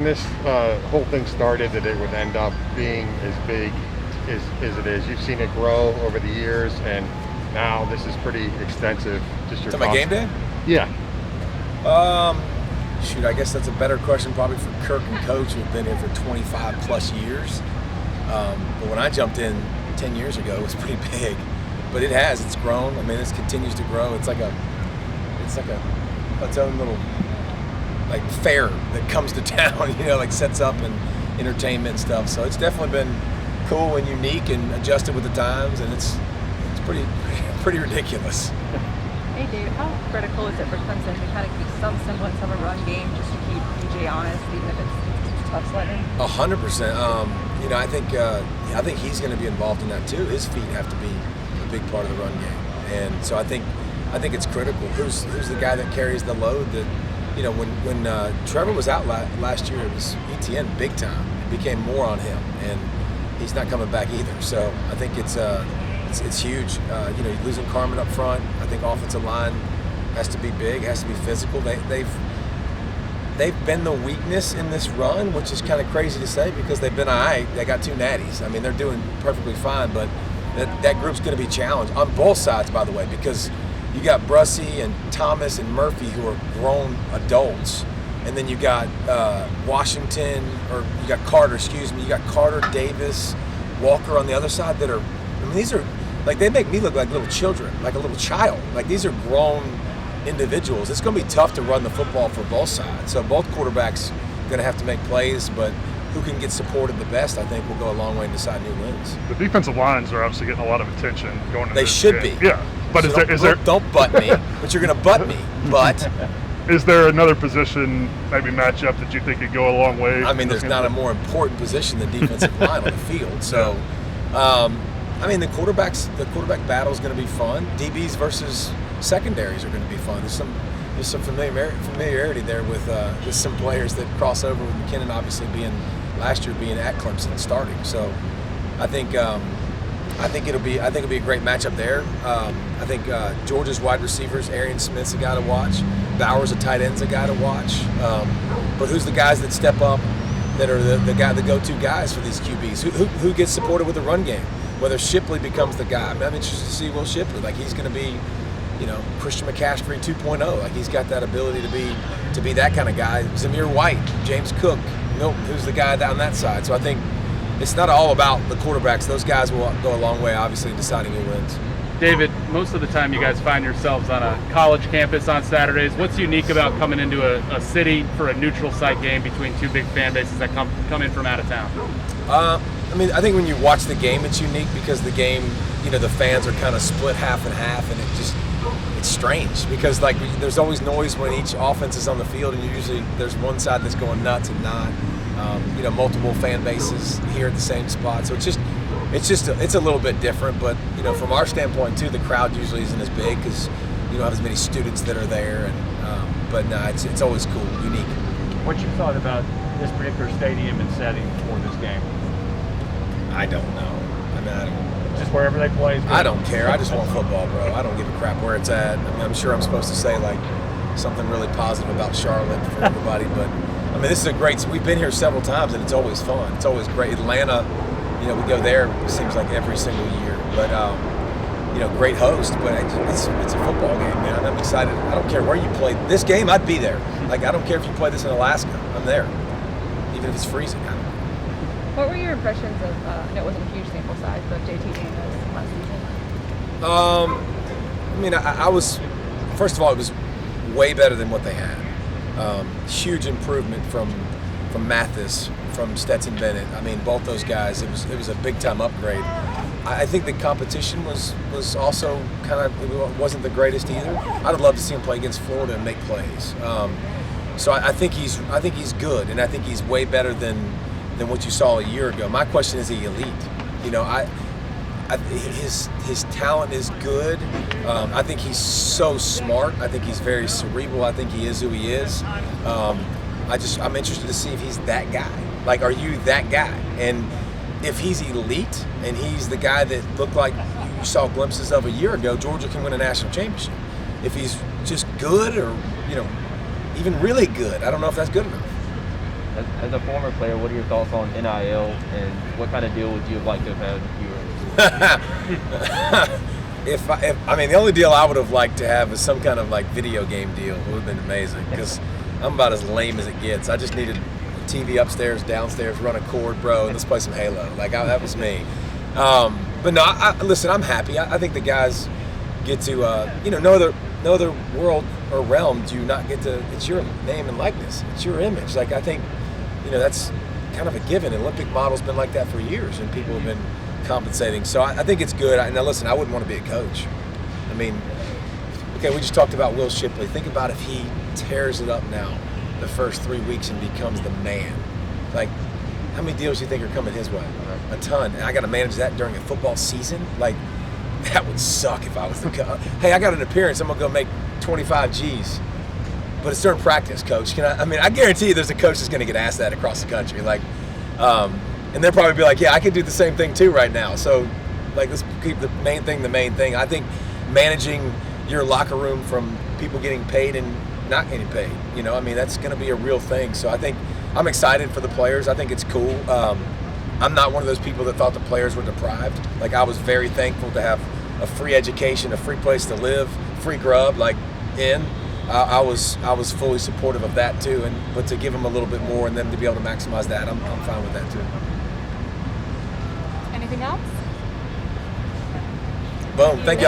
This whole thing started that it would end up being as big as it is. You've seen it grow over the years, and now this is pretty extensive. Just your To my thoughts. game day? Yeah. Shoot, I guess that's a better question probably for Kirk and Coach, who've been here for 25 plus years. But when I jumped in 10 years ago, it was pretty big. But it's grown. I mean, it continues to grow. It's like its own little like fair that comes to town, like sets up and entertainment and stuff. So it's definitely been cool and unique and adjusted with the times, and it's pretty ridiculous. Hey Dave, how critical is it for Clemson to kind of keep some semblance of a run game just to keep DJ honest, even if it's tough sledding? 100%. I think he's going to be involved in that too. His feet have to be a big part of the run game, and so I think it's critical. Who's the guy that carries the load? That when Trevor was out last year, it was ETN big time. It became more on him, and he's not coming back either. So I think it's huge. You're losing Carmen up front. I think offensive line has to be big, has to be physical. They've been the weakness in this run, which is kind of crazy to say because they've been all right. They got 2 natties. I mean, they're doing perfectly fine, but that group's going to be challenged on both sides, by the way, because you got Brussy and Thomas and Murphy who are grown adults, and then you got Washington, or you got Carter, you got Carter, Davis, Walker on the other side that are, these are, like, they make me look like little children, like a little child. Like, these are grown individuals. It's going to be tough to run the football for both sides. So both quarterbacks are going to have to make plays, but who can get supported the best, I think, will go a long way in deciding who wins. The defensive lines are obviously getting a lot of attention going into They this should game. be. Yeah. But So don't butt me, but you're going to butt me. But is there another position, maybe matchup, that you think could go a long way? I mean, there's not a more important position than defensive line on the field. So, the quarterback battle is going to be fun. DBs versus secondaries are going to be fun. There's some familiarity there with some players that cross over with McKinnon, obviously last year being at Clemson starting. So, I think it'll be a great matchup there. I think Georgia's wide receivers, Arian Smith's a guy to watch. Bowers, a tight end's a guy to watch. But who's the guys that step up that are the go-to guys for these QBs? Who gets supported with the run game? Whether Shipley becomes the guy. I'm interested to see Will Shipley. Like, he's going to be, Christian McCaffrey 2.0. Like, he's got that ability to be that kind of guy. Zamir White, James Cook, Milton, who's the guy on that side. So I think it's not all about the quarterbacks. Those guys will go a long way, obviously, in deciding who wins. David, most of the time you guys find yourselves on a college campus on Saturdays. What's unique about coming into a city for a neutral site game between 2 big fan bases that come in from out of town? I think when you watch the game, it's unique because the game, the fans are kind of split half and half, and it's strange because, like, there's always noise when each offense is on the field, and usually there's one side that's going nuts and not. Multiple fan bases here at the same spot, so it's a little bit different. But from our standpoint too, the crowd usually isn't as big because you don't have as many students that are there. And but no, it's always cool, unique. What's your thought about this particular stadium and setting for this game? I don't know. Just wherever they play is good. I don't care. I just want football, bro. I don't give a crap where it's at. I'm sure I'm supposed to say like something really positive about Charlotte for everybody, but this is a great. We've been here several times, and it's always fun. It's always great. Atlanta, we go there. It seems like every single year, but great host. But it's a football game, man. I'm excited. I don't care where you play this game. I'd be there. Like, I don't care if you play this in Alaska. I'm there, even if it's freezing. I don't care. What were your impressions of, I know it wasn't a huge sample size, but JT Daniels last season? I was, first of all, it was way better than what they had. Huge improvement from Mathis, from Stetson Bennett. Both those guys. It was a big time upgrade. I think the competition was also it wasn't the greatest either. I'd love to see him play against Florida and make plays. So I think he's good, and I think he's way better than what you saw a year ago. My question is, he elite? His talent is good. I think he's so smart. I think he's very cerebral. I think he is who he is. I'm interested to see if he's that guy. Like, are you that guy? And if he's elite and he's the guy that looked like you saw glimpses of a year ago, Georgia can win a national championship. If he's just good or, even really good, I don't know if that's good enough. as a former player, what are your thoughts on NIL, and what kind of deal would you have liked to have had if you were? I mean, the only deal I would have liked to have is some kind of like video game deal. It would have been amazing because I'm about as lame as it gets. I just needed a TV upstairs, downstairs, run a cord, bro, and let's play some Halo. Like that was me. But no, listen, I'm happy. I think the guys get to no other world or realm do you not get to. It's your name and likeness. It's your image. Like I think that's kind of a given. Olympic model's been like that for years, and people have been compensating. So I think it's good. Now listen, I wouldn't want to be a coach. I mean, okay, we just talked about Will Shipley. Think about if he tears it up now the first 3 weeks and becomes the man. Like, how many deals do you think are coming his way? A ton. And I got to manage that during a football season? Like, that would suck if I was the coach. Hey, I got an appearance. I'm going to go make 25 G's. But it's during practice, coach. I guarantee you there's a coach that's going to get asked that across the country. Like, and they'll probably be like, yeah, I could do the same thing too right now. So, like, let's keep the main thing. I think managing your locker room from people getting paid and not getting paid, that's going to be a real thing. So I think I'm excited for the players. I think it's cool. I'm not one of those people that thought the players were deprived. Like, I was very thankful to have a free education, a free place to live, free grub, I was fully supportive of that too, but to give them a little bit more and them to be able to maximize that, I'm fine with that too. Anything else? Boom. Thank you.